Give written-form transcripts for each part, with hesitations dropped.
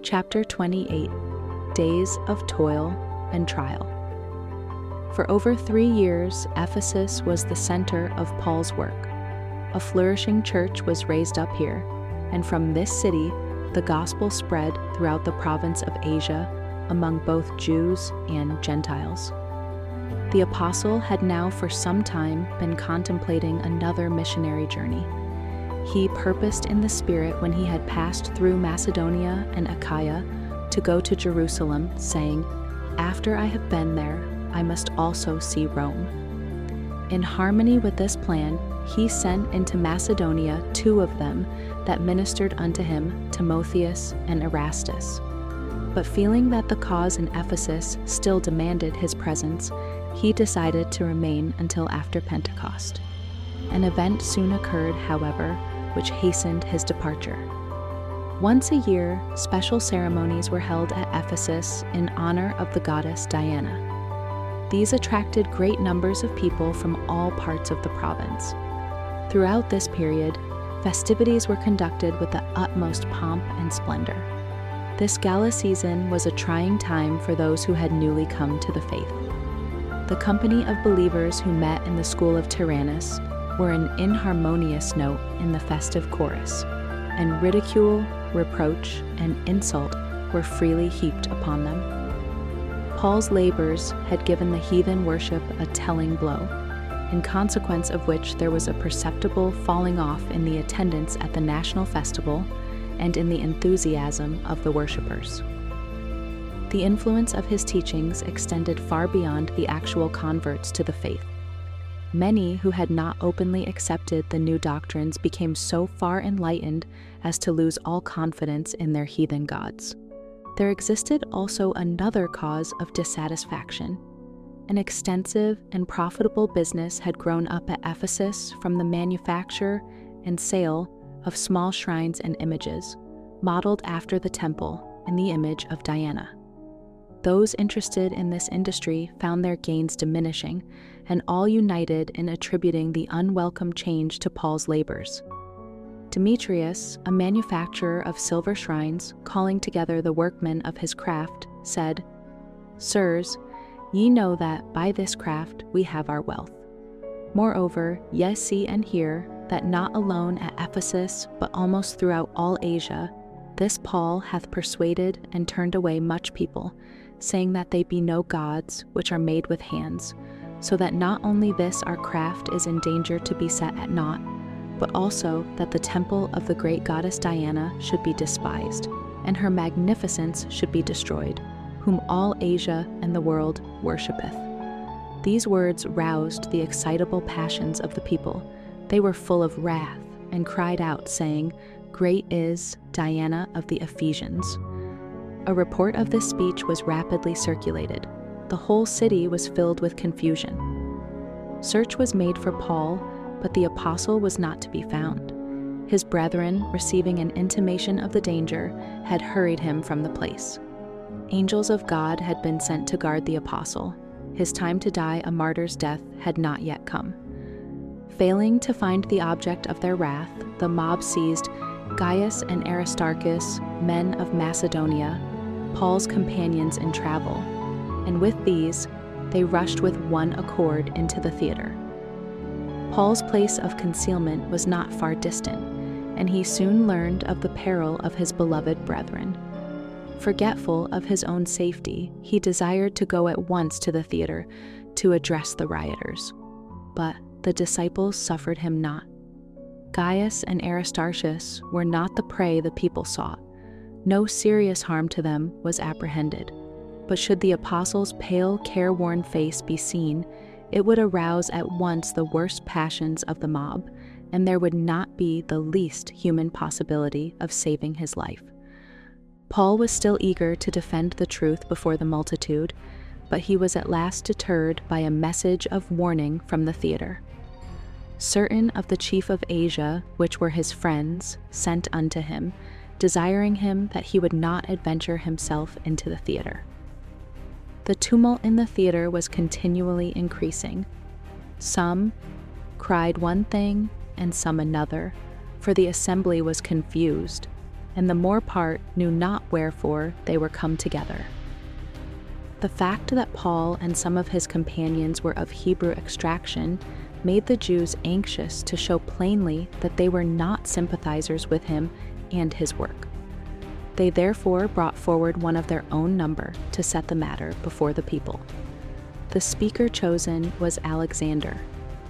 Chapter 28, Days of Toil and Trial. For over 3 years, Ephesus was the center of Paul's work. A flourishing church was raised up here, and from this city, the gospel spread throughout the province of Asia among both Jews and Gentiles. The apostle had now for some time been contemplating another missionary journey. He purposed in the Spirit when he had passed through Macedonia and Achaia to go to Jerusalem, saying, "After I have been there, I must also see Rome." In harmony with this plan, he sent into Macedonia 2 of them that ministered unto him, Timotheus and Erastus. But feeling that the cause in Ephesus still demanded his presence, he decided to remain until after Pentecost. An event soon occurred, however, which hastened his departure. Once a year, special ceremonies were held at Ephesus in honor of the goddess Diana. These attracted great numbers of people from all parts of the province. Throughout this period, festivities were conducted with the utmost pomp and splendor. This gala season was a trying time for those who had newly come to the faith. The company of believers who met in the school of Tyrannus were an inharmonious note in the festive chorus, and ridicule, reproach, and insult were freely heaped upon them. Paul's labors had given the heathen worship a telling blow, in consequence of which there was a perceptible falling off in the attendance at the national festival and in the enthusiasm of the worshippers. The influence of his teachings extended far beyond the actual converts to the faith. Many who had not openly accepted the new doctrines became so far enlightened as to lose all confidence in their heathen gods. There existed also another cause of dissatisfaction. An extensive and profitable business had grown up at Ephesus from the manufacture and sale of small shrines and images, modeled after the temple in the image of Diana. Those interested in this industry found their gains diminishing, and all united in attributing the unwelcome change to Paul's labors. Demetrius, a manufacturer of silver shrines, calling together the workmen of his craft, said, "Sirs, ye know that by this craft we have our wealth. Moreover, ye see and hear that not alone at Ephesus, but almost throughout all Asia, this Paul hath persuaded and turned away much people, saying that they be no gods which are made with hands, so that not only this our craft is in danger to be set at naught, but also that the temple of the great goddess Diana should be despised, and her magnificence should be destroyed, whom all Asia and the world worshipeth." These words roused the excitable passions of the people. They were full of wrath, and cried out, saying, "Great is Diana of the Ephesians." A report of this speech was rapidly circulated. The whole city was filled with confusion. Search was made for Paul, but the apostle was not to be found. His brethren, receiving an intimation of the danger, had hurried him from the place. Angels of God had been sent to guard the apostle. His time to die a martyr's death had not yet come. Failing to find the object of their wrath, the mob seized Gaius and Aristarchus, men of Macedonia, Paul's companions in travel, and with these, they rushed with one accord into the theater. Paul's place of concealment was not far distant, and he soon learned of the peril of his beloved brethren. Forgetful of his own safety, he desired to go at once to the theater to address the rioters. But the disciples suffered him not. Gaius and Aristarchus were not the prey the people sought. No serious harm to them was apprehended. But should the apostle's pale, careworn face be seen, it would arouse at once the worst passions of the mob, and there would not be the least human possibility of saving his life. Paul was still eager to defend the truth before the multitude, but he was at last deterred by a message of warning from the theater. Certain of the chief of Asia, which were his friends, sent unto him, desiring him that he would not adventure himself into the theater. The tumult in the theater was continually increasing. Some cried one thing and some another, for the assembly was confused. and the more part knew not wherefore they were come together. The fact that Paul and some of his companions were of Hebrew extraction made the Jews anxious to show plainly that they were not sympathizers with him and his work. They therefore brought forward one of their own number to set the matter before the people. The speaker chosen was Alexander,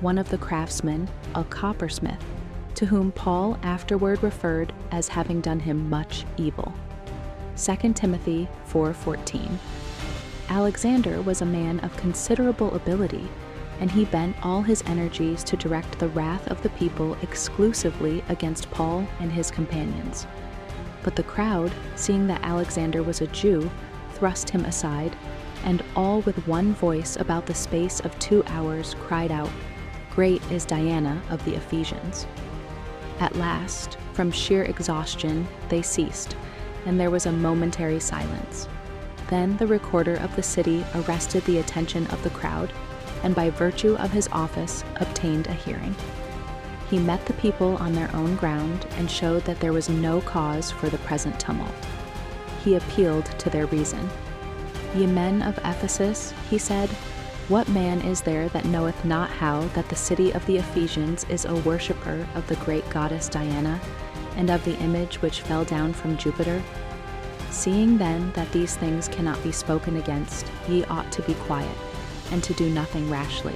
one of the craftsmen, a coppersmith, to whom Paul afterward referred as having done him much evil. 2 Timothy 4:14. Alexander was a man of considerable ability, and he bent all his energies to direct the wrath of the people exclusively against Paul and his companions. But the crowd, seeing that Alexander was a Jew, thrust him aside, and all with one voice about the space of 2 hours cried out, "Great is Diana of the Ephesians." At last, from sheer exhaustion, they ceased, and there was a momentary silence. Then the recorder of the city arrested the attention of the crowd, and by virtue of his office obtained a hearing. He met the people on their own ground and showed that there was no cause for the present tumult. He appealed to their reason. "Ye men of Ephesus," he said, "what man is there that knoweth not how that the city of the Ephesians is a worshipper of the great goddess Diana, and of the image which fell down from Jupiter? Seeing then that these things cannot be spoken against, ye ought to be quiet, and to do nothing rashly.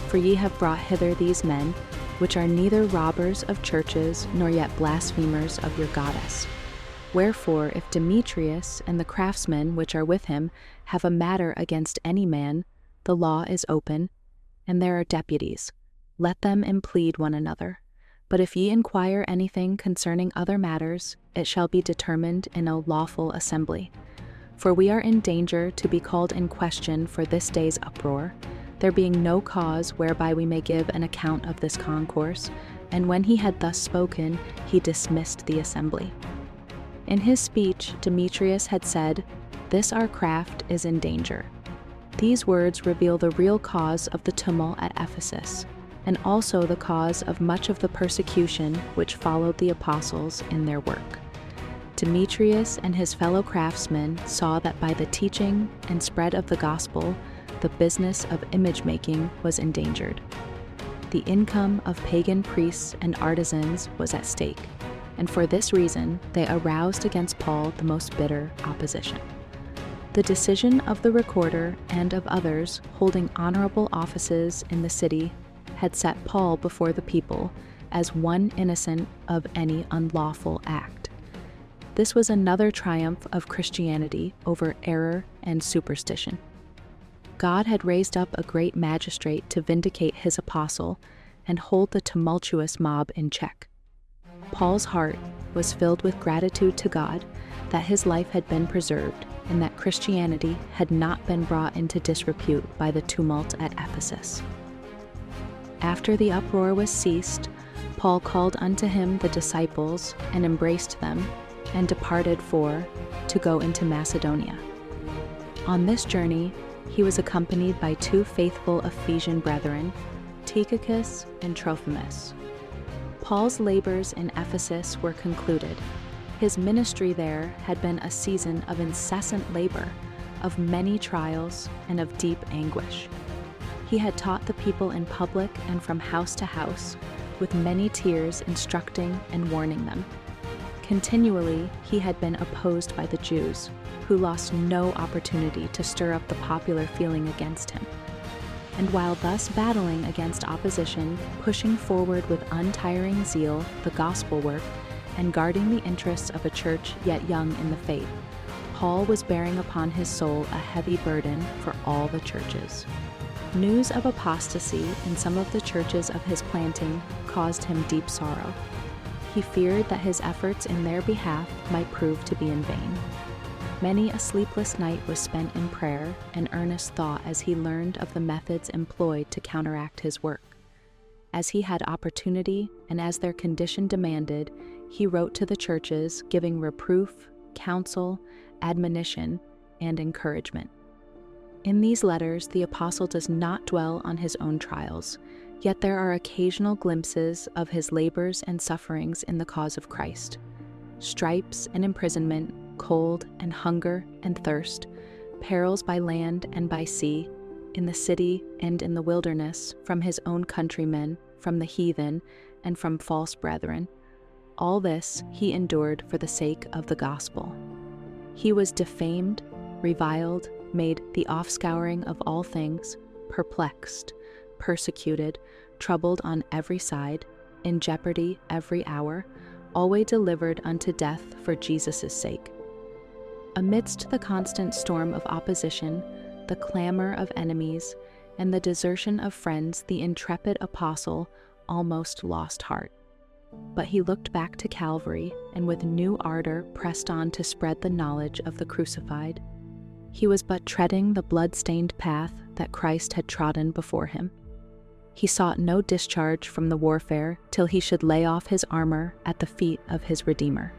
For ye have brought hither these men, which are neither robbers of churches, nor yet blasphemers of your goddess. Wherefore, if Demetrius and the craftsmen which are with him have a matter against any man, the law is open, and there are deputies. Let them implead one another. But if ye inquire anything concerning other matters, it shall be determined in a lawful assembly. For we are in danger to be called in question for this day's uproar, there being no cause whereby we may give an account of this concourse." And when he had thus spoken, he dismissed the assembly. In his speech, Demetrius had said, "This our craft is in danger." These words reveal the real cause of the tumult at Ephesus, and also the cause of much of the persecution which followed the apostles in their work. Demetrius and his fellow craftsmen saw that by the teaching and spread of the gospel, the business of image-making was endangered. The income of pagan priests and artisans was at stake, and for this reason they aroused against Paul the most bitter opposition. The decision of the recorder and of others holding honorable offices in the city had set Paul before the people as one innocent of any unlawful act. This was another triumph of Christianity over error and superstition. God had raised up a great magistrate to vindicate his apostle and hold the tumultuous mob in check. Paul's heart was filled with gratitude to God that his life had been preserved and that Christianity had not been brought into disrepute by the tumult at Ephesus. After the uproar was ceased, Paul called unto him the disciples and embraced them, and departed to go into Macedonia. On this journey, he was accompanied by 2 faithful Ephesian brethren, Tychicus and Trophimus. Paul's labors in Ephesus were concluded. His ministry there had been a season of incessant labor, of many trials, and of deep anguish. He had taught the people in public and from house to house, with many tears instructing and warning them. Continually, he had been opposed by the Jews, who lost no opportunity to stir up the popular feeling against him. And while thus battling against opposition, pushing forward with untiring zeal the gospel work, and guarding the interests of a church yet young in the faith, Paul was bearing upon his soul a heavy burden for all the churches. News of apostasy in some of the churches of his planting caused him deep sorrow. He feared that his efforts in their behalf might prove to be in vain. Many a sleepless night was spent in prayer and earnest thought as he learned of the methods employed to counteract his work. As he had opportunity and as their condition demanded, he wrote to the churches giving reproof, counsel, admonition, and encouragement. In these letters, the apostle does not dwell on his own trials, yet there are occasional glimpses of his labors and sufferings in the cause of Christ. stripes and imprisonment, cold and hunger and thirst, perils by land and by sea, in the city and in the wilderness, from his own countrymen, from the heathen, and from false brethren. All this he endured for the sake of the gospel. He was defamed, reviled, made the offscouring of all things, perplexed, persecuted, troubled on every side, in jeopardy every hour, always delivered unto death for Jesus' sake. Amidst the constant storm of opposition, the clamor of enemies, and the desertion of friends, the intrepid apostle almost lost heart. But he looked back to Calvary and with new ardor pressed on to spread the knowledge of the crucified. He was but treading the blood-stained path that Christ had trodden before him. He sought no discharge from the warfare till he should lay off his armor at the feet of his Redeemer.